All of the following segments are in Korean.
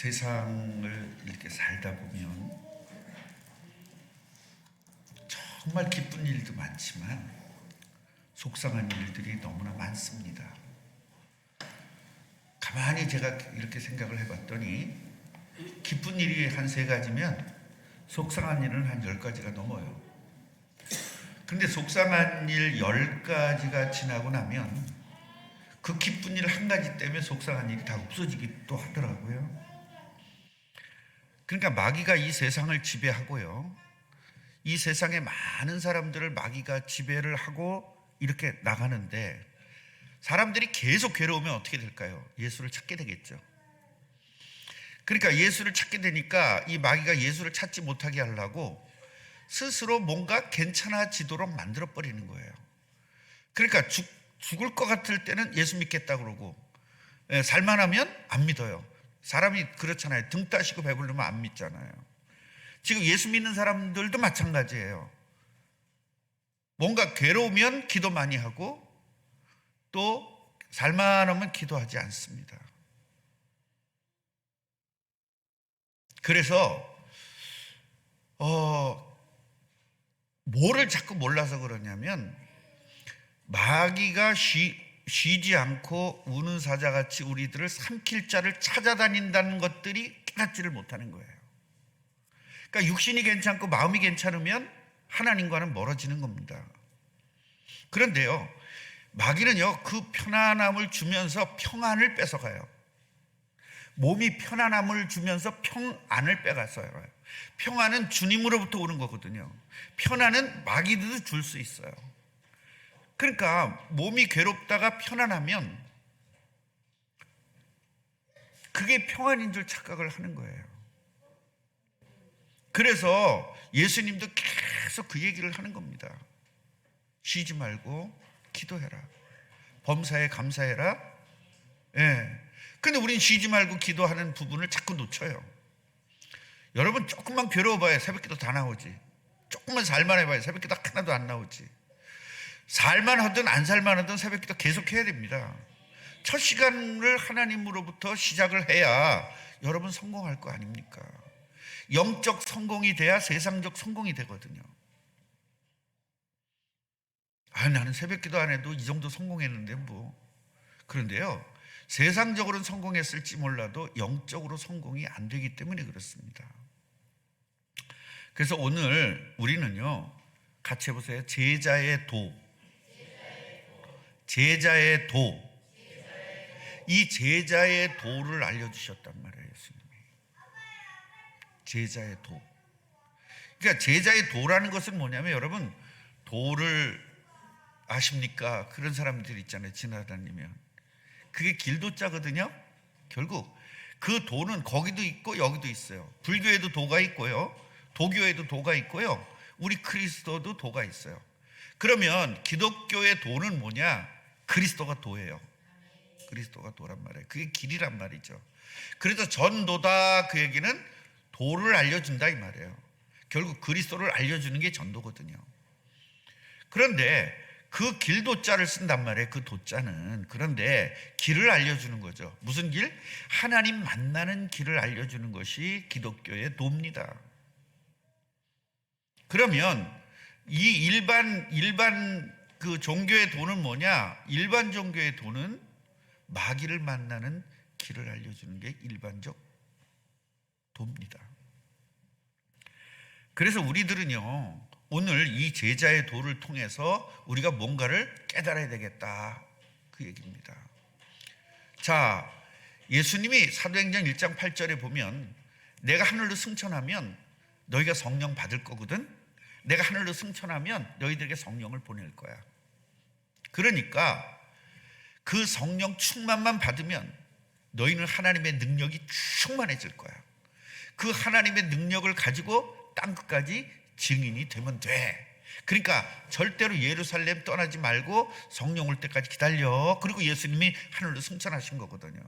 세상을 이렇게 살다 보면 정말 기쁜 일도 많지만 속상한 일들이 너무나 많습니다. 가만히 제가 이렇게 생각을 해봤더니 기쁜 일이 한 3가지면 속상한 일은 한 10가지가 넘어요. 근데 속상한 일 10가지가 지나고 나면 그 기쁜 일 1가지 때문에 속상한 일이 다 없어지기도 하더라고요. 그러니까 마귀가 이 세상을 지배하고요, 이 세상에 많은 사람들을 마귀가 지배를 하고 이렇게 나가는데, 사람들이 계속 괴로우면 어떻게 될까요? 예수를 찾게 되겠죠. 그러니까 예수를 찾게 되니까 이 마귀가 예수를 찾지 못하게 하려고 스스로 뭔가 괜찮아지도록 만들어버리는 거예요. 그러니까 죽을 것 같을 때는 예수 믿겠다 그러고, 살만하면 안 믿어요. 사람이 그렇잖아요. 등 따시고 배부르면 안 믿잖아요. 지금 예수 믿는 사람들도 마찬가지예요. 뭔가 괴로우면 기도 많이 하고 또 살만하면 기도하지 않습니다. 그래서 뭐를 자꾸 몰라서 그러냐면, 마귀가 쉬지 않고 우는 사자같이 우리들을 삼킬 자를 찾아다닌다는 것들이 깨닫지를 못하는 거예요. 그러니까 육신이 괜찮고 마음이 괜찮으면 하나님과는 멀어지는 겁니다. 그런데요, 마귀는요, 그 편안함을 주면서 평안을 뺏어가요. 몸이 편안함을 주면서 평안을 빼갔어요. 평안은 주님으로부터 오는 거거든요. 편안은 마귀도 줄 수 있어요. 그러니까 몸이 괴롭다가 편안하면 그게 평안인 줄 착각을 하는 거예요. 그래서 예수님도 계속 그 얘기를 하는 겁니다. 쉬지 말고 기도해라. 범사에 감사해라. 근데 우린 쉬지 말고 기도하는 부분을 자꾸 놓쳐요. 여러분, 조금만 괴로워봐야 새벽기도 다 나오지. 조금만 살만해봐야 새벽기도 하나도 안 나오지. 살만하든 안 살만하든 새벽기도 계속 해야 됩니다. 첫 시간을 하나님으로부터 시작을 해야 여러분 성공할 거 아닙니까? 영적 성공이 돼야 세상적 성공이 되거든요. 나는 새벽기도 안 해도 이 정도 성공했는데 뭐. 그런데요, 세상적으로는 성공했을지 몰라도 영적으로 성공이 안 되기 때문에 그렇습니다. 그래서 오늘 우리는요, 같이 해보세요. 제자의 도. 제자의 도. 이 제자의 도를 알려주셨단 말이에요, 예수님이. 제자의 도. 그러니까 제자의 도라는 것은 뭐냐면, 여러분, 도를 아십니까? 그런 사람들 있잖아요, 지나다니면. 그게 길도자거든요. 결국 그 도는 거기도 있고 여기도 있어요. 불교에도 도가 있고요, 도교에도 도가 있고요, 우리 그리스도도 도가 있어요. 그러면 기독교의 도는 뭐냐? 그리스도가 도예요. 그리스도가 도란 말이에요. 그게 길이란 말이죠. 그래서 전도다, 그 얘기는 도를 알려준다 이 말이에요. 결국 그리스도를 알려주는 게 전도거든요. 그런데 그 길도자를 쓴단 말이에요. 그 도자는. 그런데 길을 알려주는 거죠. 무슨 길? 하나님 만나는 길을 알려주는 것이 기독교의 도입니다. 그러면 이 일반 그 종교의 도는 뭐냐? 일반 종교의 도는 마귀를 만나는 길을 알려주는 게 일반적 도입니다. 그래서 우리들은요, 오늘 이 제자의 도를 통해서 우리가 뭔가를 깨달아야 되겠다, 그 얘기입니다. 자, 예수님이 사도행전 1장 8절에 보면, 내가 하늘로 승천하면 너희가 성령 받을 거거든. 내가 하늘로 승천하면 너희들에게 성령을 보낼 거야. 그러니까 그 성령 충만만 받으면 너희는 하나님의 능력이 충만해질 거야. 그 하나님의 능력을 가지고 땅끝까지 증인이 되면 돼. 그러니까 절대로 예루살렘 떠나지 말고 성령 올 때까지 기다려. 그리고 예수님이 하늘로 승천하신 거거든요.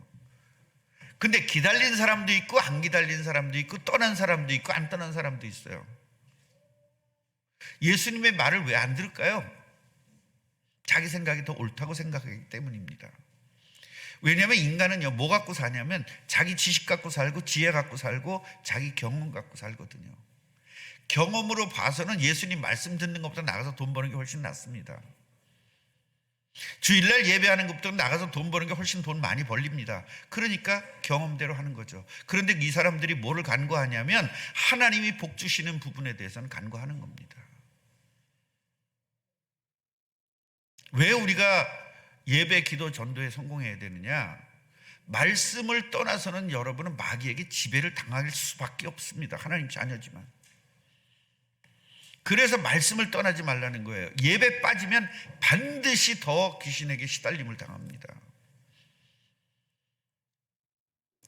근데 기다린 사람도 있고 안 기다린 사람도 있고 떠난 사람도 있고 안 떠난 사람도 있어요. 예수님의 말을 왜 안 들을까요? 자기 생각이 더 옳다고 생각하기 때문입니다. 왜냐하면 인간은요, 뭐 갖고 사냐면 자기 지식 갖고 살고 지혜 갖고 살고 자기 경험 갖고 살거든요. 경험으로 봐서는 예수님 말씀 듣는 것보다 나가서 돈 버는 게 훨씬 낫습니다. 주일날 예배하는 것보다 나가서 돈 버는 게 훨씬 돈 많이 벌립니다. 그러니까 경험대로 하는 거죠. 그런데 이 사람들이 뭐를 간구하냐면 하나님이 복 주시는 부분에 대해서는 간구하는 겁니다. 왜 우리가 예배, 기도, 전도에 성공해야 되느냐? 말씀을 떠나서는 여러분은 마귀에게 지배를 당할 수밖에 없습니다. 하나님 자녀지만. 그래서 말씀을 떠나지 말라는 거예요. 예배 빠지면 반드시 더 귀신에게 시달림을 당합니다.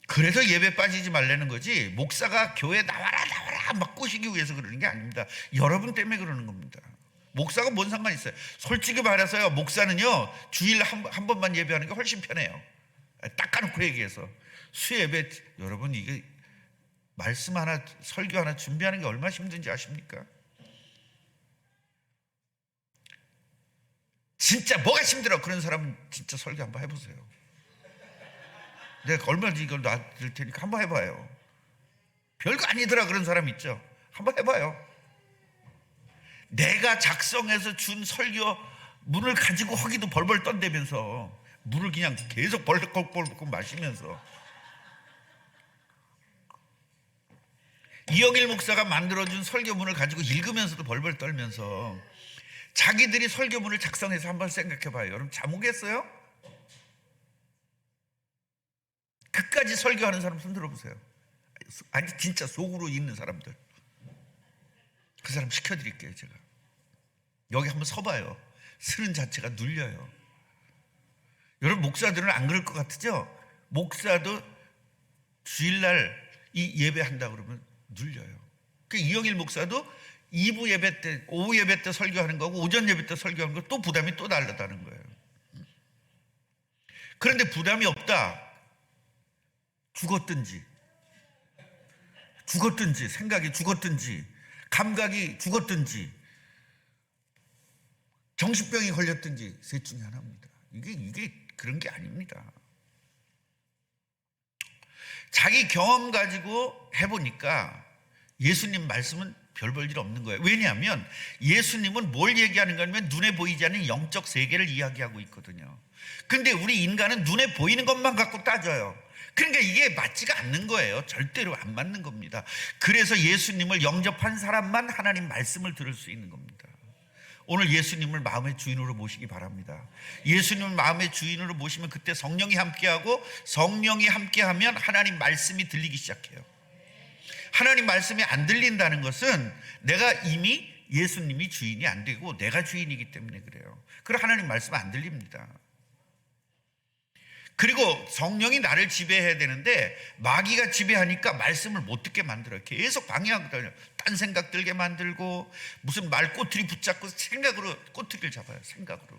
그래서 예배 빠지지 말라는 거지, 목사가 교회 나와라 막 꼬시기 위해서 그러는 게 아닙니다. 여러분 때문에 그러는 겁니다. 목사가 뭔 상관이 있어요? 솔직히 말해서요, 목사는요 주일 한 번만 예배하는 게 훨씬 편해요. 딱 까놓고 얘기해서. 수예배, 여러분 이게 말씀 하나, 설교 하나 준비하는 게 얼마나 힘든지 아십니까? 진짜 뭐가 힘들어 그런 사람은 진짜 설교 한번 해보세요. 내가 얼마든지 이걸 놔드릴 테니까 한번 해봐요. 별거 아니더라 그런 사람 있죠? 한번 해봐요. 내가 작성해서 준 설교 문을 가지고 허기도 벌벌 떤다면서 물을 그냥 계속 벌컥벌컥 마시면서. 이영일 목사가 만들어준 설교문을 가지고 읽으면서도 벌벌 떨면서 자기들이 설교문을 작성해서 한번 생각해봐요. 여러분 잠 오겠어요? 그까지 설교하는 사람 손 들어보세요. 아니 진짜 속으로 있는 사람들, 그 사람 시켜드릴게요. 제가 여기 한번 서봐요. 쓰는 자체가 눌려요. 여러분 목사들은 안 그럴 것 같으죠? 목사도 주일날 이 예배한다 그러면 눌려요. 그 이영일 목사도 2부 예배 때, 오후 예배 때 설교하는 거고 오전 예배 때 설교하는 거 또 부담이 또 다르다는 거예요. 그런데 부담이 없다. 죽었든지 생각이 죽었든지 감각이 죽었든지 정신병이 걸렸든지 셋 중에 하나입니다. 이게 그런 게 아닙니다. 자기 경험 가지고 해보니까 예수님 말씀은 별 볼 일 없는 거예요. 왜냐하면 예수님은 뭘 얘기하는 거냐면 눈에 보이지 않는 영적 세계를 이야기하고 있거든요. 근데 우리 인간은 눈에 보이는 것만 갖고 따져요. 그러니까 이게 맞지가 않는 거예요. 절대로 안 맞는 겁니다. 그래서 예수님을 영접한 사람만 하나님 말씀을 들을 수 있는 겁니다. 오늘 예수님을 마음의 주인으로 모시기 바랍니다. 예수님을 마음의 주인으로 모시면 그때 성령이 함께하고, 성령이 함께하면 하나님 말씀이 들리기 시작해요. 하나님 말씀이 안 들린다는 것은 내가 이미 예수님이 주인이 안 되고 내가 주인이기 때문에 그래요. 그래서 하나님 말씀 안 들립니다. 그리고 성령이 나를 지배해야 되는데 마귀가 지배하니까 말씀을 못 듣게 만들어요. 계속 방해하거든요. 딴 생각 들게 만들고, 무슨 말 꼬투리 붙잡고 생각으로 꼬투리를 잡아요. 생각으로.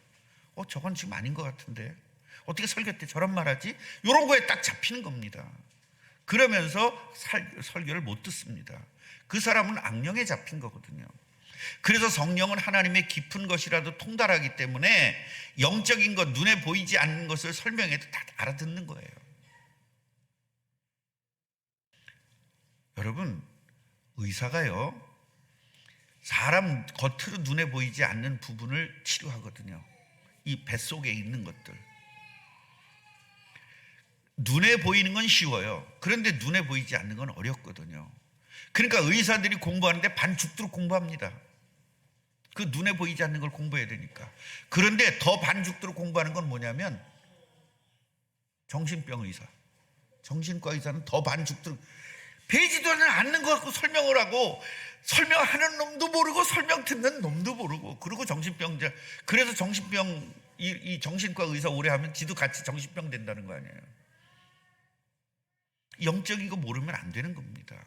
저건 지금 아닌 것 같은데 어떻게 설교 때 저런 말 하지? 이런 거에 딱 잡히는 겁니다. 그러면서 설교를 못 듣습니다. 그 사람은 악령에 잡힌 거거든요. 그래서 성령은 하나님의 깊은 것이라도 통달하기 때문에 영적인 것, 눈에 보이지 않는 것을 설명해도 다 알아듣는 거예요. 여러분, 의사가요 사람 겉으로 눈에 보이지 않는 부분을 치료하거든요. 이 뱃속에 있는 것들. 눈에 보이는 건 쉬워요. 그런데 눈에 보이지 않는 건 어렵거든요. 그러니까 의사들이 공부하는데 반 죽도록 공부합니다. 그 눈에 보이지 않는 걸 공부해야 되니까. 그런데 더 반 죽도록 공부하는 건 뭐냐면 정신병 의사, 정신과 의사는 더 반 죽도록 배지도 않는 것 갖고 설명을 하고, 설명하는 놈도 모르고 설명 듣는 놈도 모르고, 그리고 정신병자. 그래서 정신병 이 정신과 의사 오래 하면 지도 같이 정신병 된다는 거 아니에요. 영적인 거 모르면 안 되는 겁니다.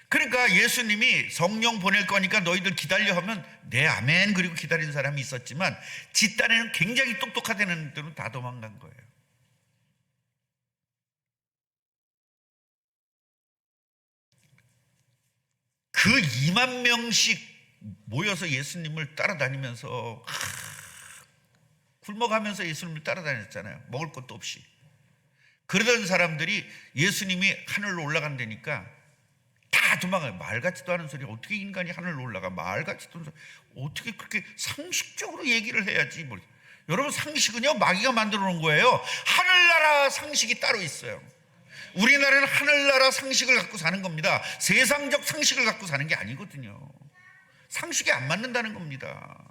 그러니까 예수님이 성령 보낼 거니까 너희들 기다려 하면 네 아멘 그리고 기다리는 사람이 있었지만 지 딴에는 굉장히 똑똑하다는 애들은 다 도망간 거예요. 그 2만 명씩 모여서 예수님을 따라다니면서 굶어가면서 예수님을 따라다녔잖아요. 먹을 것도 없이. 그러던 사람들이 예수님이 하늘로 올라간다니까 다 도망가요. 말 같지도 않은 소리. 어떻게 인간이 하늘로 올라가? 말 같지도 않은 소리. 어떻게 그렇게 상식적으로 얘기를 해야지. 여러분, 상식은요 마귀가 만들어 놓은 거예요. 하늘나라 상식이 따로 있어요. 우리나라는 하늘나라 상식을 갖고 사는 겁니다. 세상적 상식을 갖고 사는 게 아니거든요. 상식에 안 맞는다는 겁니다.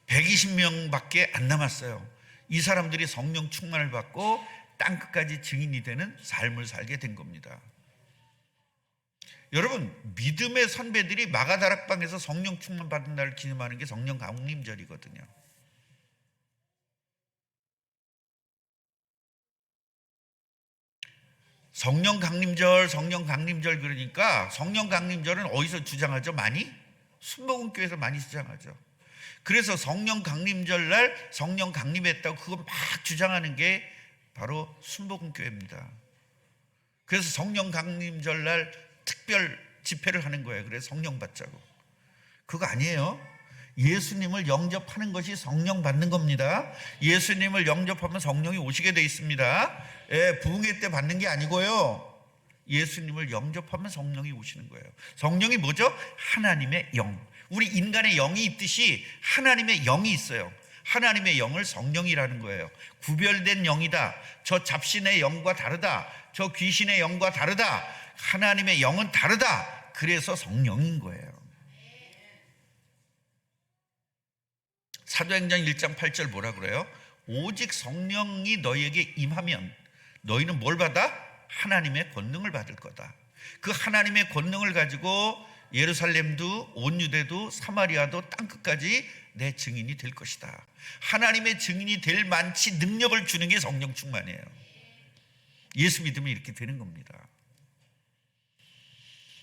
(120명밖에) 안 남았어요. 이 사람들이 성령 충만을 받고 땅끝까지 증인이 되는 삶을 살게 된 겁니다. 여러분, 믿음의 선배들이 마가다락방에서 성령 충만 받은 날을 기념하는 게 성령 강림절이거든요. 성령 강림절 그러니까 성령 강림절은 어디서 주장하죠? 많이? 순복음교회에서 많이 주장하죠. 그래서 성령 강림절 날 성령 강림했다고 그거 막 주장하는 게 바로 순복음교회입니다. 그래서 성령 강림절 날 특별 집회를 하는 거예요. 그래서 성령 받자고. 그거 아니에요. 예수님을 영접하는 것이 성령 받는 겁니다. 예수님을 영접하면 성령이 오시게 돼 있습니다. 부흥회 때 받는 게 아니고요. 예수님을 영접하면 성령이 오시는 거예요. 성령이 뭐죠? 하나님의 영. 우리 인간의 영이 있듯이 하나님의 영이 있어요. 하나님의 영을 성령이라는 거예요. 구별된 영이다. 저 잡신의 영과 다르다. 저 귀신의 영과 다르다. 하나님의 영은 다르다. 그래서 성령인 거예요. 사도행전 1장 8절 뭐라 그래요? 오직 성령이 너희에게 임하면 너희는 뭘 받아? 하나님의 권능을 받을 거다. 그 하나님의 권능을 가지고 예루살렘도 온 유대도 사마리아도 땅끝까지 내 증인이 될 것이다. 하나님의 증인이 될 만치 능력을 주는 게 성령 충만이에요. 예수 믿으면 이렇게 되는 겁니다.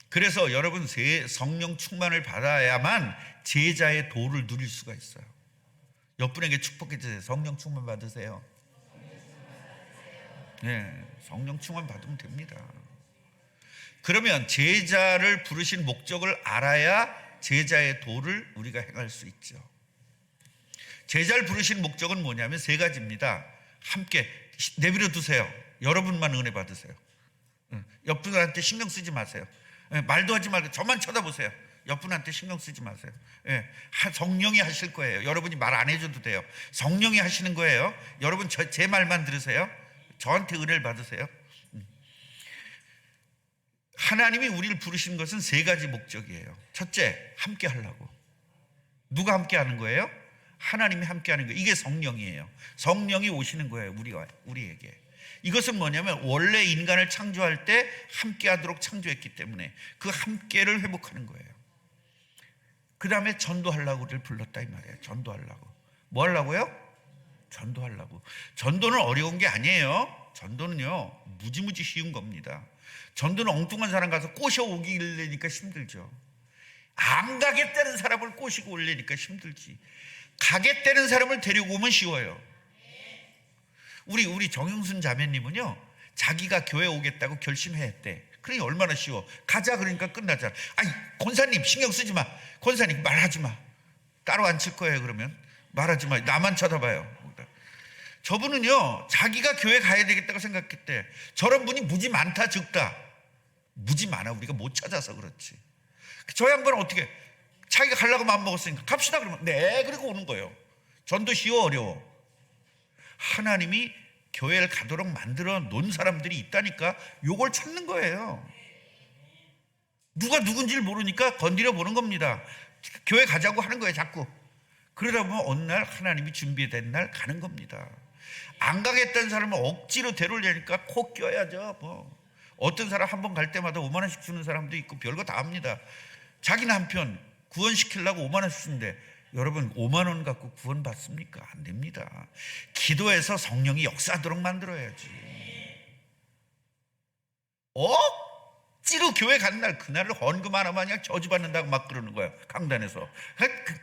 그래서 여러분, 성령 충만을 받아야만 제자의 도를 누릴 수가 있어요. 옆분에게 축복해 주세요. 성령 충만 받으세요. 네, 성령 충만 받으면 됩니다. 그러면 제자를 부르신 목적을 알아야 제자의 도를 우리가 행할 수 있죠. 제자를 부르신 목적은 뭐냐면 세 가지입니다. 함께 내버려 두세요. 여러분만 은혜 받으세요. 옆분한테 신경 쓰지 마세요. 말도 하지 말고 저만 쳐다보세요. 옆분한테 신경 쓰지 마세요. 성령이 하실 거예요. 여러분이 말 안 해줘도 돼요. 성령이 하시는 거예요. 여러분 제 말만 들으세요. 저한테 은혜를 받으세요. 하나님이 우리를 부르신 것은 세 가지 목적이에요. 첫째, 함께 하려고. 누가 함께 하는 거예요? 하나님이 함께 하는 거예요. 이게 성령이에요. 성령이 오시는 거예요. 우리에게. 이것은 뭐냐면 원래 인간을 창조할 때 함께 하도록 창조했기 때문에 그 함께를 회복하는 거예요. 그 다음에 전도하려고 우리를 불렀다 이 말이에요. 전도하려고. 뭐 하려고요? 전도하려고. 전도는 어려운 게 아니에요. 전도는요 무지무지 쉬운 겁니다. 전도는 엉뚱한 사람 가서 꼬셔오기려니까 힘들죠. 안 가겠다는 사람을 꼬시고 오려니까 힘들지. 가겠다는 사람을 데리고 오면 쉬워요. 우리 정영순 자매님은요 자기가 교회 오겠다고 결심했대. 그러니 얼마나 쉬워. 가자 그러니까 끝나잖아. 아니 권사님 신경 쓰지 마. 권사님 말하지 마. 따로 앉힐 거예요. 그러면 말하지 마. 나만 쳐다봐요. 저분은요 자기가 교회 가야 되겠다고 생각했대. 저런 분이 무지 많다 적다? 무지 많아. 우리가 못 찾아서 그렇지. 저 양반은 어떻게 자기가 가려고 마음먹었으니까 갑시다 그러면 네 그리고 오는 거예요. 전도 쉬워 어려워? 하나님이 교회를 가도록 만들어 놓은 사람들이 있다니까. 요걸 찾는 거예요. 누가 누군지를 모르니까 건드려 보는 겁니다. 교회 가자고 하는 거예요 자꾸. 그러다 보면 어느 날 하나님이 준비된 날 가는 겁니다. 안 가겠다는 사람을 억지로 데려오려니까 코 껴야죠. 뭐 어떤 사람 한 번 갈 때마다 5만 원씩 주는 사람도 있고 별거 다 합니다. 자기 남편 구원시키려고 5만 원씩 주는데 여러분 5만 원 갖고 구원 받습니까? 안 됩니다. 기도해서 성령이 역사하도록 만들어야지. 억지로 교회 가는 날 그날을 헌금 하나만 그냥 저주받는다고 막 그러는 거예요. 강단에서.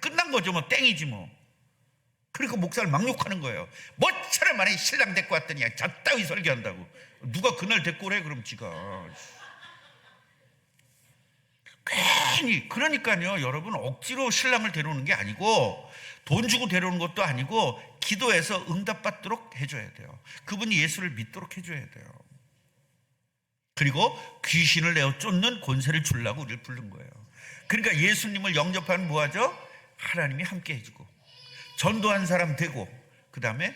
끝난 거죠. 뭐 땡이지 뭐. 그리고 목사를 막 욕하는 거예요. 뭐처럼 만에 신랑 데리고 왔더니 저 따위 설교한다고. 누가 그날 데리고 오래 그럼 지가. 괜히, 그러니까요, 여러분, 억지로 신랑을 데려오는 게 아니고 돈 주고 데려오는 것도 아니고 기도해서 응답받도록 해줘야 돼요. 그분이 예수를 믿도록 해줘야 돼요. 그리고 귀신을 내어 쫓는 권세를 주려고 우리를 부른 거예요. 그러니까 예수님을 영접하면 뭐하죠? 하나님이 함께 해주고 전도한 사람 되고, 그 다음에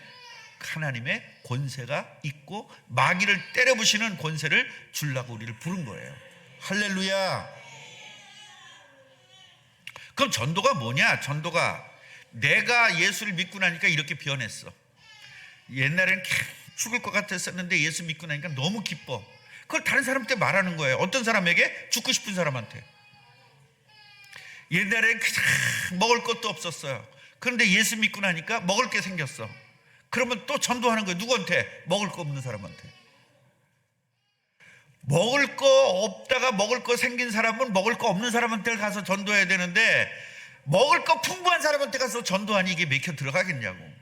하나님의 권세가 있고 마귀를 때려부시는 권세를 주려고 우리를 부른 거예요. 할렐루야. 그럼 전도가 뭐냐? 전도가 내가 예수를 믿고 나니까 이렇게 변했어. 옛날에는 죽을 것 같았었는데 예수 믿고 나니까 너무 기뻐. 그걸 다른 사람한테 말하는 거예요. 어떤 사람에게? 죽고 싶은 사람한테. 옛날엔 그냥 먹을 것도 없었어요. 그런데 예수 믿고 나니까 먹을 게 생겼어. 그러면 또 전도하는 거예요. 누구한테? 먹을 거 없는 사람한테. 먹을 거 없다가 먹을 거 생긴 사람은 먹을 거 없는 사람한테 가서 전도해야 되는데, 먹을 거 풍부한 사람한테 가서 전도하니 이게 맥혀 들어가겠냐고.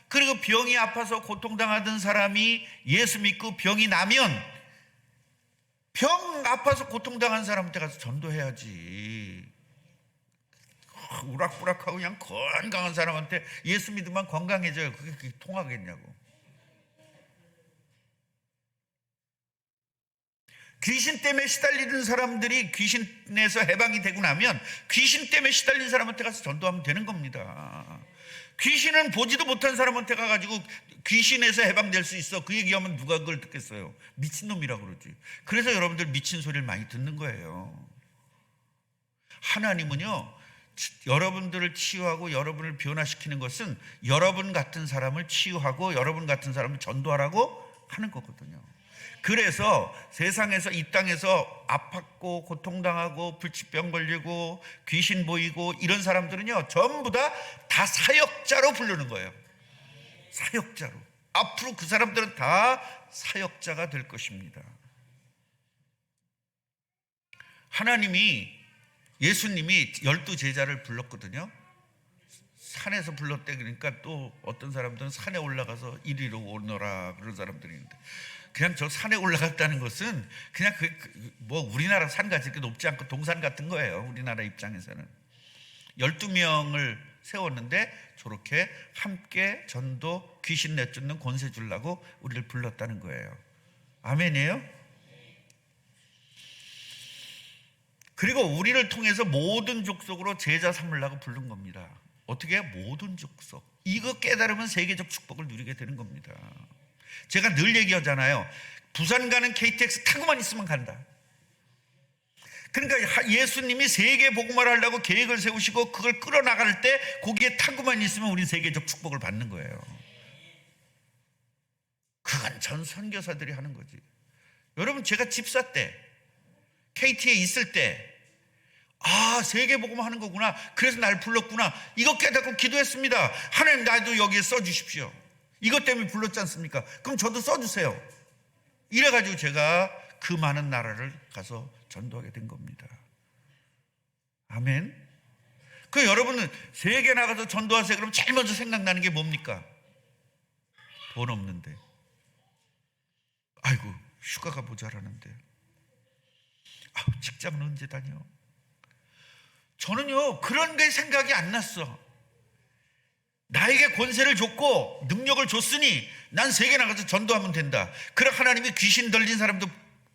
그리고 병이 아파서 고통당하던 사람이 예수 믿고 병이 나면 병 아파서 고통당한 사람한테 가서 전도해야지. 우락부락하고 그냥 건강한 사람한테 예수 믿으면 건강해져요. 그게 통하겠냐고. 귀신 때문에 시달리는 사람들이 귀신에서 해방이 되고 나면 귀신 때문에 시달린 사람한테 가서 전도하면 되는 겁니다. 귀신은 보지도 못한 사람한테 가가지고 귀신에서 해방될 수 있어, 그 얘기하면 누가 그걸 듣겠어요? 미친놈이라고 그러지. 그래서 여러분들 미친 소리를 많이 듣는 거예요. 하나님은요, 여러분들을 치유하고 여러분을 변화시키는 것은 여러분 같은 사람을 치유하고 여러분 같은 사람을 전도하라고 하는 거거든요. 그래서 세상에서, 이 땅에서 아팠고 고통당하고 불치병 걸리고 귀신 보이고 이런 사람들은요, 전부 다 사역자로 부르는 거예요. 사역자로. 앞으로 그 사람들은 다 사역자가 될 것입니다. 하나님이, 예수님이 12제자를 불렀거든요. 산에서 불렀대. 그러니까 또 어떤 사람들은 산에 올라가서 이리로 오너라 그런 사람들이 있는데, 그냥 저 산에 올라갔다는 것은 그냥 뭐 우리나라 산같이 그렇게 높지 않고 동산 같은 거예요. 우리나라 입장에서는 12명을 세웠는데 저렇게 함께 전도, 귀신 내쫓는 권세 주려고 우리를 불렀다는 거예요. 아멘이에요? 그리고 우리를 통해서 모든 족속으로 제자 삼으려고 부른 겁니다. 어떻게 해요? 모든 족속. 이거 깨달으면 세계적 축복을 누리게 되는 겁니다. 제가 늘 얘기하잖아요. 부산 가는 KTX 타고만 있으면 간다. 그러니까 예수님이 세계 복음화를 하려고 계획을 세우시고 그걸 끌어나갈 때 거기에 타고만 있으면 우린 세계적 축복을 받는 거예요. 그건 전 선교사들이 하는 거지. 여러분, 제가 집사 때 KT에 있을 때, 아, 세계 복음 하는 거구나, 그래서 날 불렀구나, 이거 깨닫고 기도했습니다. 하나님, 나도 여기에 써주십시오. 이것 때문에 불렀지 않습니까? 그럼 저도 써주세요. 이래가지고 제가 그 많은 나라를 가서 전도하게 된 겁니다. 아멘. 그 여러분은 세계 나가서 전도하세요. 그럼 제일 먼저 생각나는 게 뭡니까? 돈 없는데, 아이고 휴가가 모자라는데, 아우 직장은 언제 다녀? 저는요 그런 게 생각이 안 났어. 나에게 권세를 줬고 능력을 줬으니 난 세계 나가서 전도하면 된다. 그래, 하나님이 귀신 들린 사람도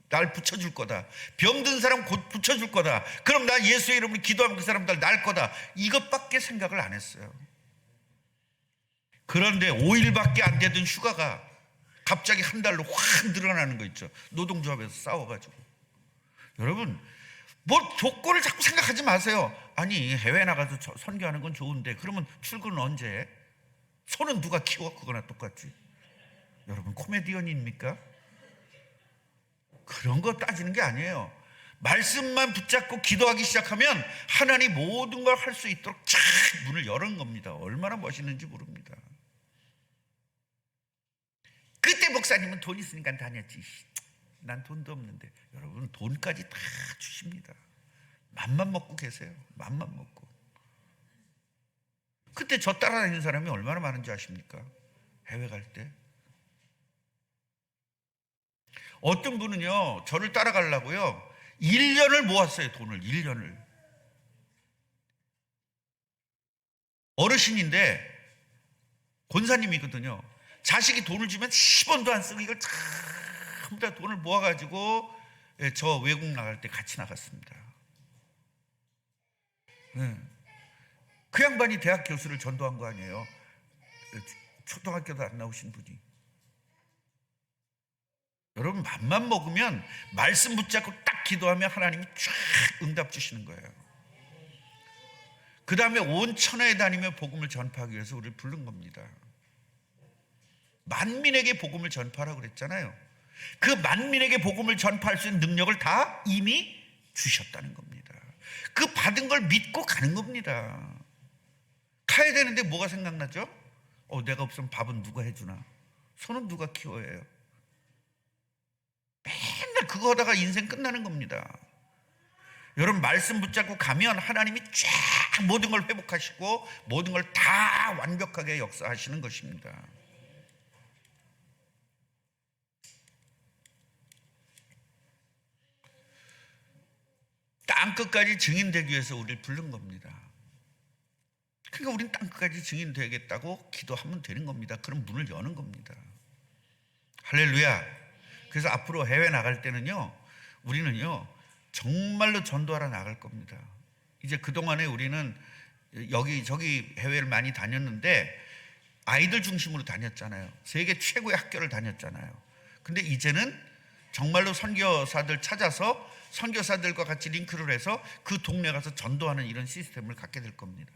날 붙여줄 거다. 병든 사람 곧 붙여줄 거다. 그럼 나 예수의 이름으로 기도하면 그 사람들 날 거다. 이것밖에 생각을 안 했어요. 그런데 5일밖에 안 되던 휴가가 갑자기 한 달로 확 늘어나는 거 있죠. 노동조합에서 싸워가지고. 여러분, 뭐 조건을 자꾸 생각하지 마세요. 아니, 해외 나가서 선교하는 건 좋은데 그러면 출근은 언제 해? 소는 누가 키워? 그거나 똑같지. 여러분, 코미디언입니까? 그런 거 따지는 게 아니에요. 말씀만 붙잡고 기도하기 시작하면 하나님 모든 걸 할 수 있도록 쫙 문을 여는 겁니다. 얼마나 멋있는지 모릅니다. 그때 목사님은 돈 있으니까 다녔지. 난 돈도 없는데. 여러분, 돈까지 다 주십니다. 맘만 먹고 계세요. 맘만 먹고. 그때 저 따라다니는 사람이 얼마나 많은지 아십니까? 해외 갈 때. 어떤 분은요, 저를 따라가려고요, 1년을 모았어요. 돈을 1년을. 어르신인데 권사님이거든요. 자식이 돈을 주면 10원도 안 쓰고 이걸 전부 다 돈을 모아가지고 저 외국 나갈 때 같이 나갔습니다. 그 양반이 대학 교수를 전도한 거 아니에요. 초등학교도 안 나오신 분이. 여러분, 맘만 먹으면 말씀 붙잡고 딱 기도하면 하나님이 쫙 응답 주시는 거예요. 그 다음에 온 천하에 다니며 복음을 전파하기 위해서 우리를 부른 겁니다. 만민에게 복음을 전파하라고 그랬잖아요. 그 만민에게 복음을 전파할 수 있는 능력을 다 이미 주셨다는 겁니다. 그 받은 걸 믿고 가는 겁니다. 가야 되는데 뭐가 생각나죠? 내가 없으면 밥은 누가 해주나? 소는 누가 키워야 해요? 맨날 그거 하다가 인생 끝나는 겁니다. 여러분, 말씀 붙잡고 가면 하나님이 쫙 모든 걸 회복하시고 모든 걸 다 완벽하게 역사하시는 것입니다. 땅끝까지 증인되기 위해서 우리를 부른 겁니다. 그러니까 우리는 땅끝까지 증인되겠다고 기도하면 되는 겁니다. 그런 문을 여는 겁니다. 할렐루야. 그래서 앞으로 해외 나갈 때는요, 우리는요 정말로 전도하러 나갈 겁니다. 이제 그동안에 우리는 여기저기 해외를 많이 다녔는데 아이들 중심으로 다녔잖아요. 세계 최고의 학교를 다녔잖아요. 근데 이제는 정말로 선교사들 찾아서 선교사들과 같이 링크를 해서 그 동네 가서 전도하는 이런 시스템을 갖게 될 겁니다.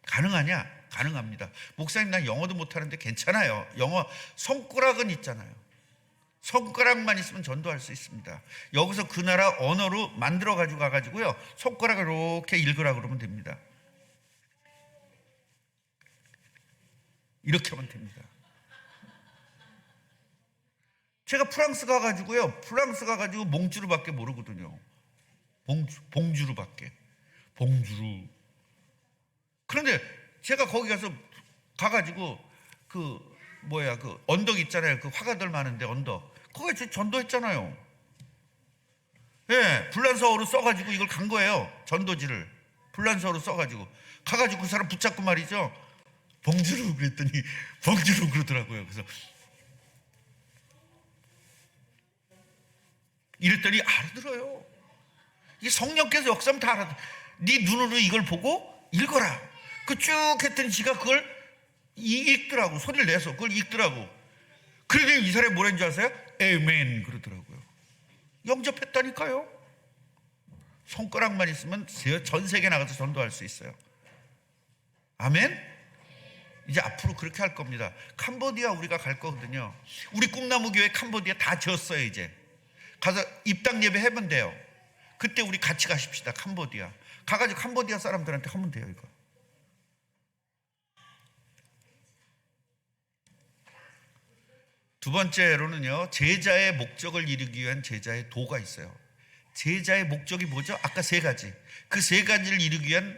가능하냐? 가능합니다. 목사님, 난 영어도 못하는데 괜찮아요. 영어 손가락은 있잖아요. 손가락만 있으면 전도할 수 있습니다. 여기서 그 나라 언어로 만들어 가지고 가가지고요 손가락을 이렇게 읽으라 그러면 됩니다. 이렇게 하면 됩니다. 제가 프랑스 가가지고 몽주르밖에 모르거든요. 봉주르밖에. 봉주르. 그런데 제가 거기 가가지고 그 언덕 있잖아요. 그 화가들 많은데 언덕. 거기에 저 전도했잖아요. 예, 불란서어로 써가지고 이걸 간 거예요. 전도지를. 불란서어로 써가지고. 가가지고 그 사람 붙잡고 말이죠. 봉주르 그랬더니 봉주르 그러더라고요. 그래서 이랬더니 알아들어요. 이게 성령께서 역사하면 다 알아들어. 네 눈으로 이걸 보고 읽어라. 그 쭉 했더니 지가 그걸 읽더라고. 소리를 내서 그걸 읽더라고. 그러더니 이 사람이 뭐라는 줄 아세요? 에멘 그러더라고요. 영접했다니까요. 손가락만 있으면 전 세계 나가서 전도할 수 있어요. 아멘. 이제 앞으로 그렇게 할 겁니다. 캄보디아 우리가 갈 거거든요. 우리 꿈나무 교회 캄보디아 다 지었어요. 이제 가서 입당 예배 해면 돼요. 그때 우리 같이 가십시다. 캄보디아 가가지고 캄보디아 사람들한테 하면 돼요. 이거 두 번째로는요, 제자의 목적을 이루기 위한 제자의 도가 있어요. 제자의 목적이 뭐죠? 아까 세 가지. 그 세 가지를 이루기 위한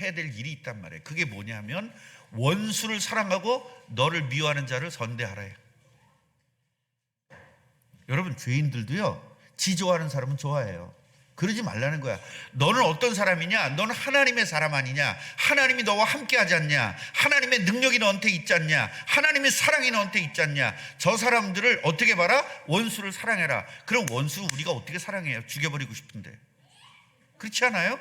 해야 될 일이 있단 말이에요. 그게 뭐냐면 원수를 사랑하고 너를 미워하는 자를 선대하라요. 여러분, 죄인들도요 지 좋아하는 사람은 좋아해요. 그러지 말라는 거야. 너는 어떤 사람이냐? 너는 하나님의 사람 아니냐? 하나님이 너와 함께 하지 않냐? 하나님의 능력이 너한테 있지 않냐? 하나님의 사랑이 너한테 있지 않냐? 저 사람들을 어떻게 봐라? 원수를 사랑해라. 그럼 원수 우리가 어떻게 사랑해요? 죽여버리고 싶은데. 그렇지 않아요?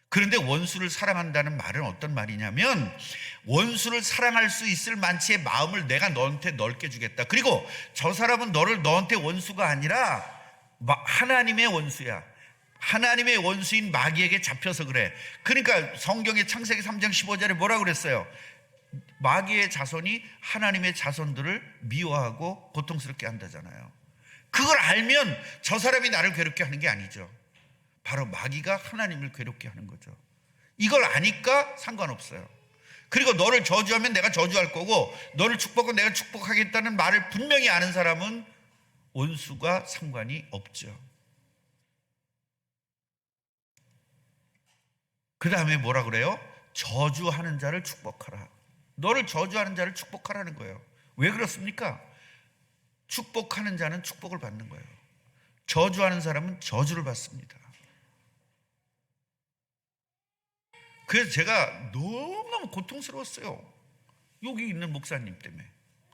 그런데 원수를 사랑한다는 말은 어떤 말이냐면 원수를 사랑할 수 있을 만치의 마음을 내가 너한테 넓게 주겠다. 그리고 저 사람은 너한테 원수가 아니라 하나님의 원수야. 하나님의 원수인 마귀에게 잡혀서 그래. 그러니까 성경의 창세기 3장 15절에 뭐라고 그랬어요? 마귀의 자손이 하나님의 자손들을 미워하고 고통스럽게 한다잖아요. 그걸 알면 저 사람이 나를 괴롭게 하는 게 아니죠. 바로 마귀가 하나님을 괴롭게 하는 거죠. 이걸 아니까 상관없어요. 그리고 너를 저주하면 내가 저주할 거고 너를 축복하면 내가 축복하겠다는 말을 분명히 아는 사람은 원수가 상관이 없죠. 그 다음에 뭐라 그래요? 저주하는 자를 축복하라. 너를 저주하는 자를 축복하라는 거예요. 왜 그렇습니까? 축복하는 자는 축복을 받는 거예요. 저주하는 사람은 저주를 받습니다. 그래서 제가 너무너무 고통스러웠어요. 여기 있는 목사님 때문에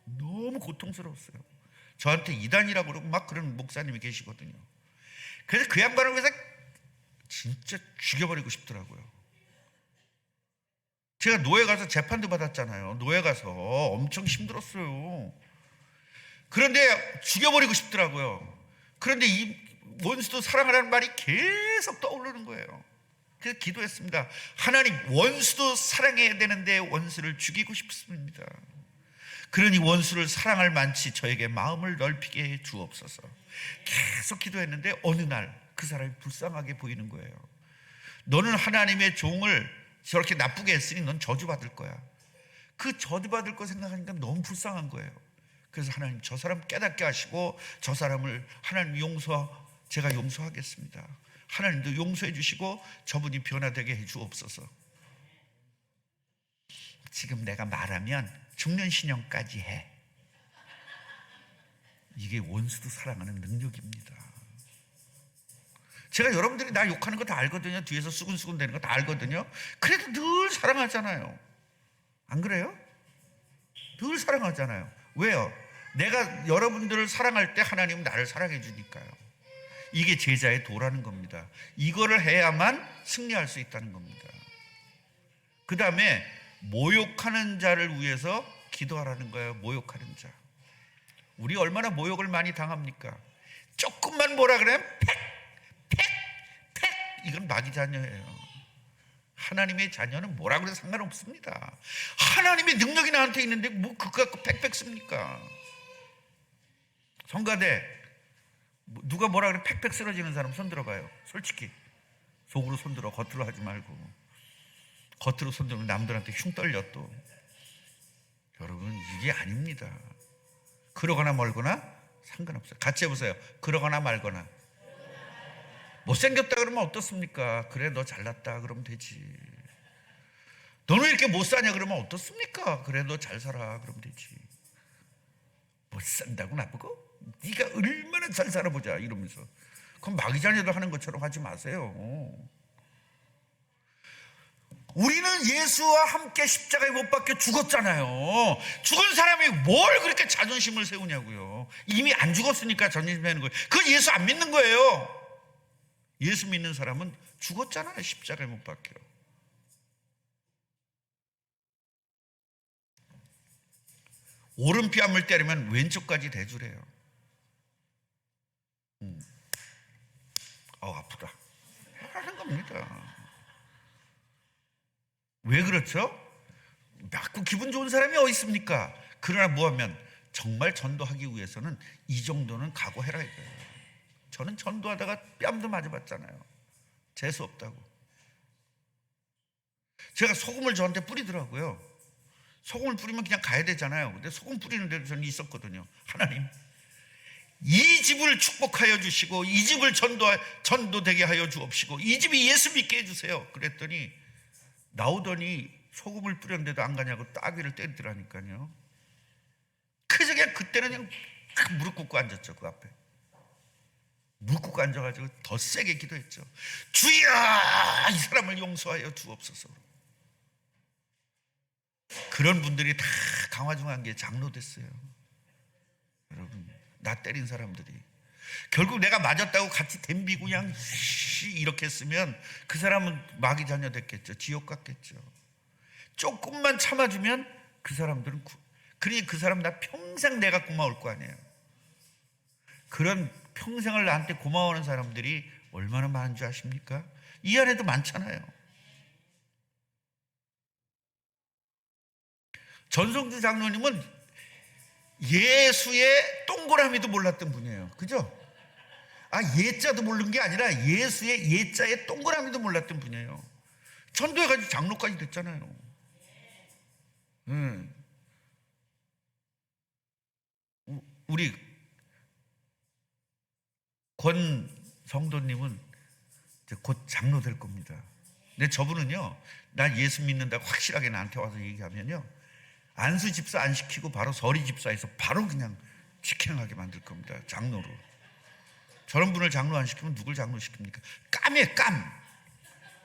너무 고통스러웠어요. 저한테 이단이라고 그러고 막 그런 목사님이 계시거든요. 그래서 그 양반을 위해서 진짜 죽여버리고 싶더라고요. 제가 노예 가서 재판도 받았잖아요. 노예 가서 엄청 힘들었어요. 그런데 죽여버리고 싶더라고요. 그런데 이 원수도 사랑하라는 말이 계속 떠오르는 거예요. 그래서 기도했습니다. 하나님, 원수도 사랑해야 되는데 원수를 죽이고 싶습니다. 그러니 원수를 사랑할 만치 저에게 마음을 넓히게 해 주옵소서. 계속 기도했는데 어느 날 그 사람이 불쌍하게 보이는 거예요. 너는 하나님의 종을 저렇게 나쁘게 했으니 넌 저주받을 거야. 그 저주받을 거 생각하니까 너무 불쌍한 거예요. 그래서 하나님, 저 사람 깨닫게 하시고 저 사람을 하나님 제가 용서하겠습니다. 하나님도 용서해 주시고 저분이 변화되게 해 주옵소서. 지금 내가 말하면 죽는 신용까지 해. 이게 원수도 사랑하는 능력입니다. 제가 여러분들이 나 욕하는 거 다 알거든요. 뒤에서 수근수근 되는 거 다 알거든요. 그래도 늘 사랑하잖아요. 안 그래요? 늘 사랑하잖아요. 왜요? 내가 여러분들을 사랑할 때 하나님은 나를 사랑해 주니까요. 이게 제자의 도라는 겁니다. 이거를 해야만 승리할 수 있다는 겁니다. 그 다음에 모욕하는 자를 위해서 기도하라는 거예요. 모욕하는 자. 우리 얼마나 모욕을 많이 당합니까? 조금만 뭐라 그러면 팩! 이건 마귀 자녀예요. 하나님의 자녀는 뭐라 그래도 상관없습니다. 하나님의 능력이 나한테 있는데 뭐 그거 갖고 팩팩 씁니까? 성가대 누가 뭐라 그래 팩팩 쓰러지는 사람 손 들어봐요. 솔직히 속으로 손 들어. 겉으로 하지 말고. 겉으로 손 들면 남들한테 흉 떨려 또. 여러분, 이게 아닙니다. 그러거나 멀거나 상관없어요. 같이 해보세요. 그러거나 말거나. 못생겼다 그러면 어떻습니까? 그래, 너 잘났다 그러면 되지. 너는 왜 이렇게 못 사냐 그러면 어떻습니까? 그래, 너 잘 살아 그러면 되지. 못 산다고 나쁘고? 네가 얼마나 잘 살아보자 이러면서. 그럼 마귀 자녀도 하는 것처럼 하지 마세요. 우리는 예수와 함께 십자가에 못 박혀 죽었잖아요. 죽은 사람이 뭘 그렇게 자존심을 세우냐고요. 이미 안 죽었으니까 자존심 세우는 거예요. 그건 예수 안 믿는 거예요. 예수 믿는 사람은 죽었잖아요. 십자가에 못 박혀. 오른뺨을 때리면 왼쪽까지 대주래요. 아프다 하는 겁니다. 왜 그렇죠? 맞고 기분 좋은 사람이 어디 있습니까? 그러나 뭐하면 정말 전도하기 위해서는 이 정도는 각오해라 이거예요. 저는 전도하다가 뺨도 맞아봤잖아요. 재수 없다고. 제가 소금을 저한테 뿌리더라고요. 소금을 뿌리면 그냥 가야 되잖아요. 근데 소금 뿌리는 데도 저는 있었거든요. 하나님, 이 집을 축복하여 주시고 이 집을 전도되게 하여 주옵시고 이 집이 예수 믿게 해주세요. 그랬더니 나오더니 소금을 뿌렸는데도 안 가냐고 따귀를 때리더라니까요. 그래서 그냥 그때는 그냥 무릎 꿇고 앉았죠. 그 앞에 무릎 꿇고 앉아가지고 더 세게 기도했죠. 주여, 이 사람을 용서하여 주옵소서. 그런 분들이 다 강화중앙교회 장로 됐어요. 여러분, 나 때린 사람들이 결국 내가 맞았다고 같이 덤비고 그냥 이렇게 했으면 그 사람은 마귀 자녀 됐겠죠. 지옥 갔겠죠. 조금만 참아주면 그 사람들은 그러니 그 사람 나 평생 내가 고마울 거 아니에요. 그런 평생을 나한테 고마워하는 사람들이 얼마나 많은 줄 아십니까? 이 안에도 많잖아요. 전성주 장로님은 예수의 동그라미도 몰랐던 분이에요. 그죠? 예자도 모르는 게 아니라 예수의 예자의 동그라미도 몰랐던 분이에요. 전도해가지고 장로까지 됐잖아요. 우리 권 성도님은 이제 곧 장로 될 겁니다. 근데 저분은요, 나 예수 믿는다고 확실하게 나한테 와서 얘기하면요, 안수 집사 안 시키고 바로 서리 집사에서 바로 그냥 직행하게 만들 겁니다. 장로로. 저런 분을 장로 안 시키면 누굴 장로시킵니까? 깜이에요, 깜.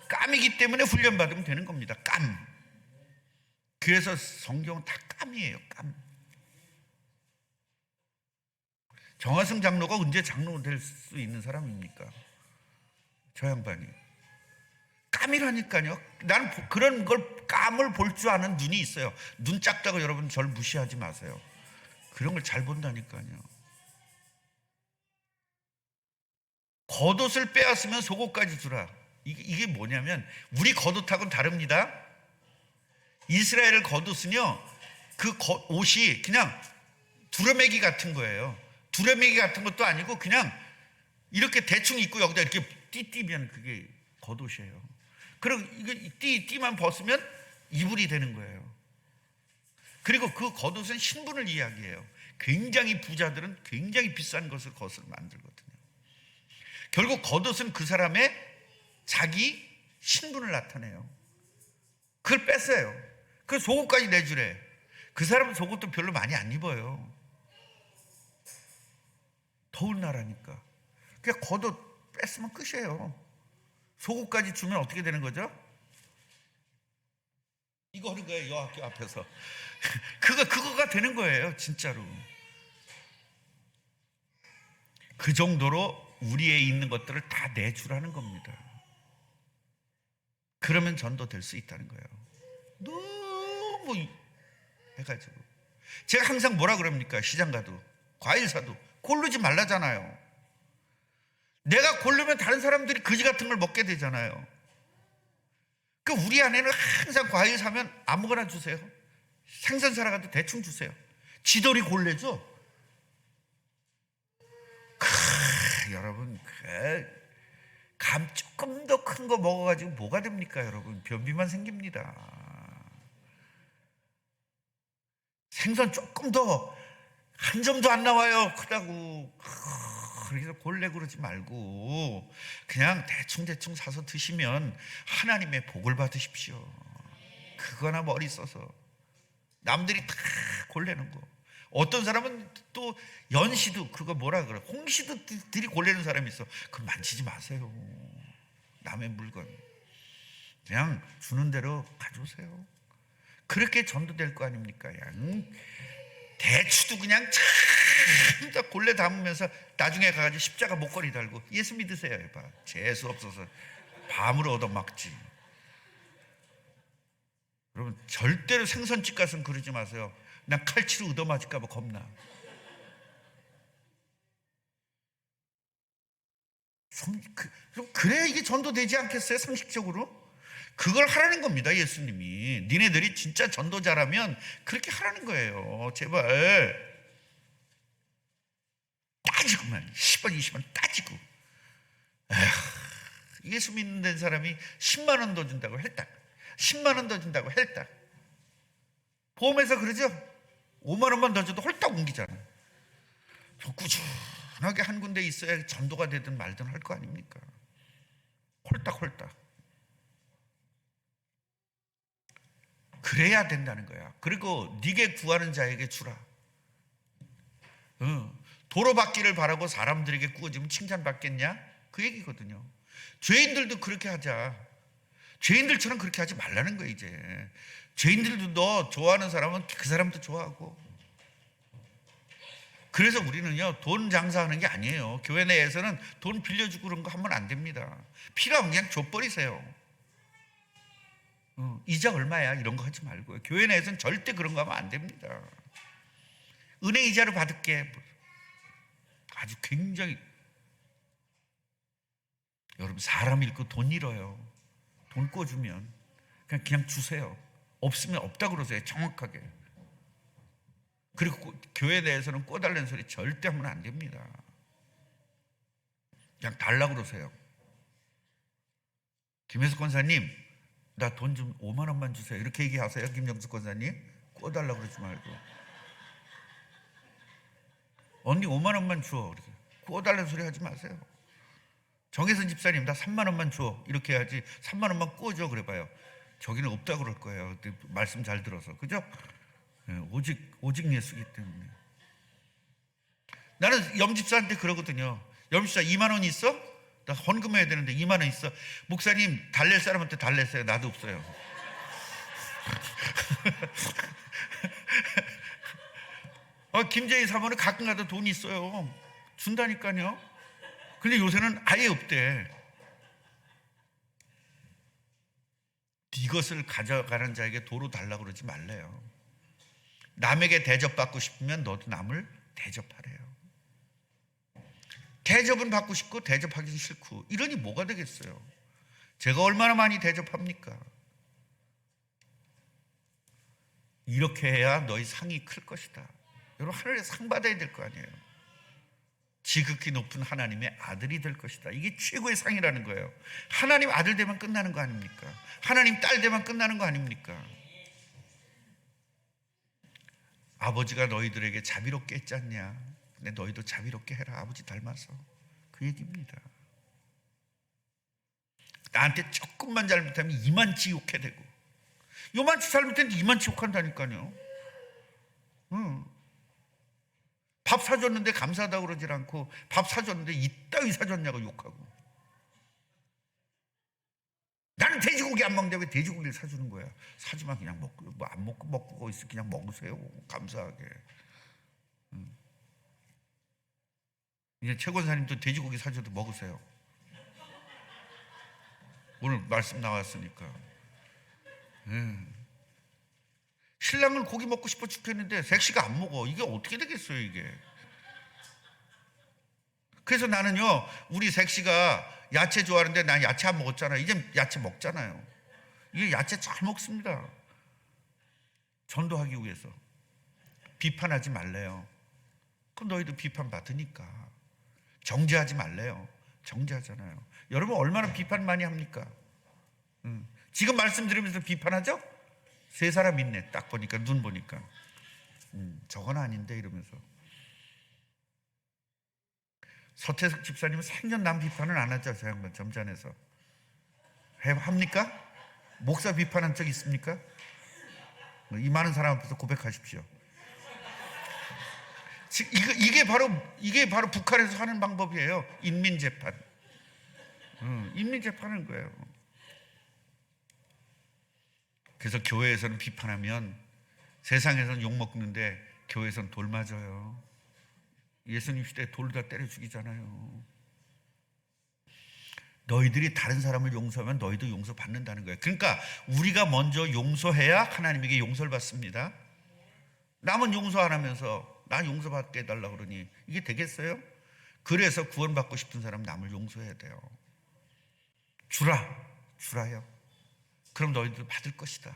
깜이기 때문에 훈련받으면 되는 겁니다. 깜. 그래서 성경은 다 깜이에요, 깜. 정화승 장로가 언제 장로 될 수 있는 사람입니까? 저 양반이. 깜이라니까요. 나는 그런 걸 깜을 볼 줄 아는 눈이 있어요. 눈 작다고 여러분 저를 무시하지 마세요. 그런 걸 잘 본다니까요. 겉옷을 빼앗으면 속옷까지 주라. 이게 뭐냐면 우리 겉옷하고는 다릅니다. 이스라엘 겉옷은요, 그 옷이 그냥 두루매기 같은 거예요. 두루매기 같은 것도 아니고 그냥 이렇게 대충 입고 여기다 이렇게 띠띠면 그게 겉옷이에요. 그리고 이거 띠만 벗으면 이불이 되는 거예요. 그리고 그 겉옷은 신분을 이야기해요. 굉장히 부자들은 굉장히 비싼 것을 겉을 만들거든요. 결국 겉옷은 그 사람의 자기 신분을 나타내요. 그걸 뺐어요. 그 속옷까지 내주래. 그 사람은 속옷도 별로 많이 안 입어요. 더운 나라니까. 그냥 겉옷 뺐으면 끝이에요. 속옷까지 주면 어떻게 되는 거죠? 이거 하는 거예요. 여학교 앞에서. 그거가 되는 거예요. 진짜로. 그 정도로 우리에 있는 것들을 다 내주라는 겁니다. 그러면 전도될 수 있다는 거예요. 너무 해가지고. 제가 항상 뭐라 그럽니까? 시장 가도 과일 사도 고르지 말라잖아요. 내가 고르면 다른 사람들이 그지 같은 걸 먹게 되잖아요. 그 우리 안에는 항상 과일 사면 아무거나 주세요. 생선 사러 가도 대충 주세요. 지돌이 골래죠. 여러분, 감 조금 더 큰 거 먹어가지고 뭐가 됩니까, 여러분? 변비만 생깁니다. 생선 조금 더 한 점도 안 나와요, 크다고. 그래서 골래 그러지 말고 그냥 대충 사서 드시면 하나님의 복을 받으십시오. 그거나 머리 써서 남들이 다 골래는 거. 어떤 사람은 또 연시도 그거 뭐라 그래, 홍시도들이 골래는 사람이 있어. 그거 만지지 마세요. 남의 물건 그냥 주는 대로 가져오세요. 그렇게 전도될 거 아닙니까? 대추도 그냥 참 골래 담으면서 나중에 가가지고 십자가 목걸이 달고 예수 믿으세요 해봐. 재수 없어서 밤으로 얻어먹지. 여러분 절대로 생선집 가서는 그러지 마세요. 난 칼치로 얻어맞을까 봐 겁나. 그래야 이게 전도되지 않겠어요? 상식적으로 그걸 하라는 겁니다. 예수님이 니네들이 진짜 전도자라면 그렇게 하라는 거예요. 제발 따지고만 10원 20원 따지고. 예수 믿는 사람이 10만 원 더 준다고 헬딱, 10만 원 더 준다고 헬딱. 보험회사 그러죠? 5만 원만 더 줘도 홀딱 옮기잖아. 꾸준하게 한 군데 있어야 전도가 되든 말든 할 거 아닙니까? 홀딱 그래야 된다는 거야. 그리고 네게 구하는 자에게 주라. 도로 받기를 바라고 사람들에게 구워주면 칭찬받겠냐? 그 얘기거든요. 죄인들도 그렇게 하자. 죄인들처럼 그렇게 하지 말라는 거야. 이제 죄인들도 너 좋아하는 사람은 그 사람도 좋아하고. 그래서 우리는요 돈 장사하는 게 아니에요. 교회 내에서는 돈 빌려주고 그런 거 하면 안 됩니다. 필요하면 그냥 줘버리세요. 이자 얼마야 이런 거 하지 말고요. 교회 내에서는 절대 그런 거 하면 안 됩니다. 은행 이자로 받을게. 아주 굉장히 여러분 사람 잃고 돈 잃어요. 돈 꿔주면 그냥 주세요. 없으면 없다고 그러세요. 정확하게. 그리고 교회 내에서는 꿔달라는 소리 절대 하면 안 됩니다. 그냥 달라고 그러세요. 김혜숙 권사님 나 돈 좀 5만 원만 주세요 이렇게 얘기하세요. 김정숙 권사님 꿔달라고 그러지 말고 언니 5만 원만 줘 이렇게 꿔달라는 소리 하지 마세요. 정혜선 집사님 나 3만 원만 줘 이렇게 해야지. 3만 원만 꿔줘 그래봐요. 저기는 없다고 그럴 거예요. 말씀 잘 들어서. 그죠? 오직 예수기 때문에. 나는 염집사한테 그러거든요. 여러분 진짜 2만 원 있어? 나 헌금해야 되는데 2만 원 있어? 목사님 달랠 사람한테 달랬어요. 나도 없어요. 김재희 사모는 가끔 가다 돈이 있어요. 준다니까요. 근데 요새는 아예 없대. 이것을 가져가는 자에게 도로 달라고 그러지 말래요. 남에게 대접받고 싶으면 너도 남을 대접하래요. 대접은 받고 싶고 대접하기 싫고 이러니 뭐가 되겠어요? 제가 얼마나 많이 대접합니까? 이렇게 해야 너희 상이 클 것이다. 여러분, 하늘에 상 받아야 될 거 아니에요. 지극히 높은 하나님의 아들이 될 것이다. 이게 최고의 상이라는 거예요. 하나님 아들 되면 끝나는 거 아닙니까? 하나님 딸 되면 끝나는 거 아닙니까? 아버지가 너희들에게 자비롭게 했지 않냐? 근데 너희도 자비롭게 해라. 아버지 닮아서. 그 얘기입니다. 나한테 조금만 잘못하면 이만치 욕해 되고, 요만치 잘못했는데 이만치 욕한다니까요. 밥 사줬는데 감사하다고 그러질 않고, 밥 사줬는데 이따위 사줬냐고 욕하고, 나는 돼지고기 안 먹는데 왜 돼지고기를 사주는 거야? 사주면 그냥 먹고, 뭐 안 먹고 있어. 그냥 먹으세요. 감사하게. 이제 최권사님도 돼지고기 사줘도 먹으세요. 오늘 말씀 나왔으니까. 신랑은 고기 먹고 싶어 죽겠는데 색시가 안 먹어. 이게 어떻게 되겠어요, 이게? 그래서 나는요, 우리 색시가 야채 좋아하는데 난 야채 안 먹었잖아요. 이제 야채 먹잖아요. 이게 야채 잘 먹습니다. 전도하기 위해서. 비판하지 말래요. 그럼 너희도 비판 받으니까. 정죄하지 말래요. 정죄하잖아요. 여러분 얼마나 비판 많이 합니까? 지금 말씀 들으면서 비판하죠? 세 사람 있네. 딱 보니까, 눈 보니까. 저건 아닌데 이러면서. 서태석 집사님은 생전 남 비판을 안 하죠. 저 양반 점잖해서. 합니까? 목사 비판한 적 있습니까? 이 많은 사람 앞에서 고백하십시오. 이게 바로 북한에서 하는 방법이에요. 인민재판. 인민재판하는 거예요. 그래서 교회에서는 비판하면 세상에서는 욕먹는데 교회에서는 돌 맞아요. 예수님 시대에 돌 다 때려 죽이잖아요. 너희들이 다른 사람을 용서하면 너희도 용서받는다는 거예요. 그러니까 우리가 먼저 용서해야 하나님에게 용서를 받습니다. 남은 용서 안 하면서 나 용서받게 해달라고 그러니 이게 되겠어요? 그래서 구원받고 싶은 사람 남을 용서해야 돼요. 주라요. 그럼 너희들 받을 것이다.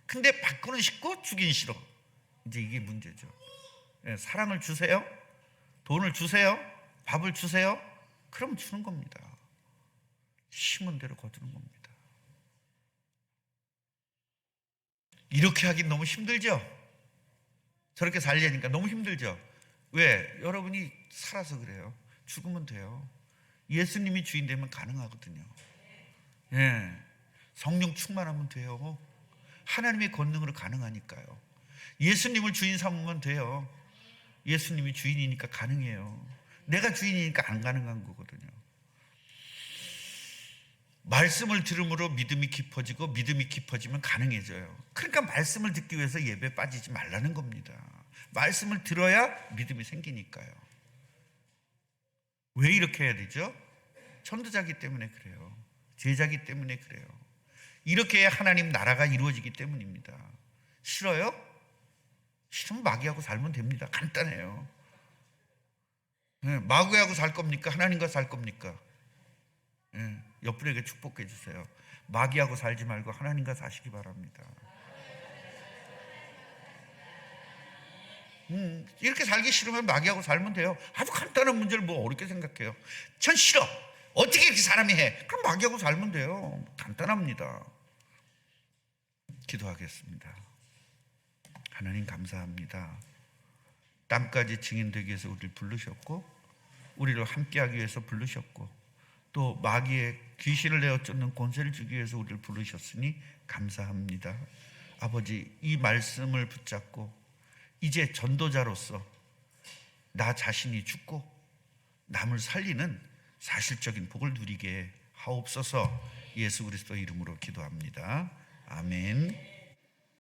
근데 받고는 싶고 주긴 싫어. 이제 이게 문제죠. 사랑을 주세요. 돈을 주세요. 밥을 주세요. 그럼 주는 겁니다. 심은 대로 거두는 겁니다. 이렇게 하긴 너무 힘들죠? 저렇게 살려니까 너무 힘들죠? 왜? 여러분이 살아서 그래요. 죽으면 돼요. 예수님이 주인 되면 가능하거든요. 성령 충만하면 돼요. 하나님의 권능으로 가능하니까요. 예수님을 주인 삼으면 돼요. 예수님이 주인이니까 가능해요. 내가 주인이니까 안 가능한 거거든요. 말씀을 들음으로 믿음이 깊어지고 믿음이 깊어지면 가능해져요. 그러니까 말씀을 듣기 위해서 예배 빠지지 말라는 겁니다. 말씀을 들어야 믿음이 생기니까요. 왜 이렇게 해야 되죠? 전도자기 때문에 그래요. 제자기 때문에 그래요. 이렇게 해야 하나님 나라가 이루어지기 때문입니다. 싫어요? 싫으면 마귀하고 살면 됩니다. 간단해요. 마귀하고 살 겁니까? 하나님과 살 겁니까? 옆분에게 축복해 주세요. 마귀하고 살지 말고 하나님과 사시기 바랍니다. 이렇게 살기 싫으면 마귀하고 살면 돼요. 아주 간단한 문제를 뭐 어렵게 생각해요. 전 싫어. 어떻게 이렇게 사람이 해? 그럼 마귀하고 살면 돼요. 간단합니다. 기도하겠습니다. 하나님 감사합니다. 땅까지 증인되기 위해서 우리를 부르셨고, 우리를 함께하기 위해서 부르셨고, 또 마귀의 귀신을 내어 쫓는 권세를 주기 위해서 우리를 부르셨으니 감사합니다. 아버지, 이 말씀을 붙잡고 이제 전도자로서 나 자신이 죽고 남을 살리는 사실적인 복을 누리게 하옵소서. 예수 그리스도 이름으로 기도합니다. 아멘.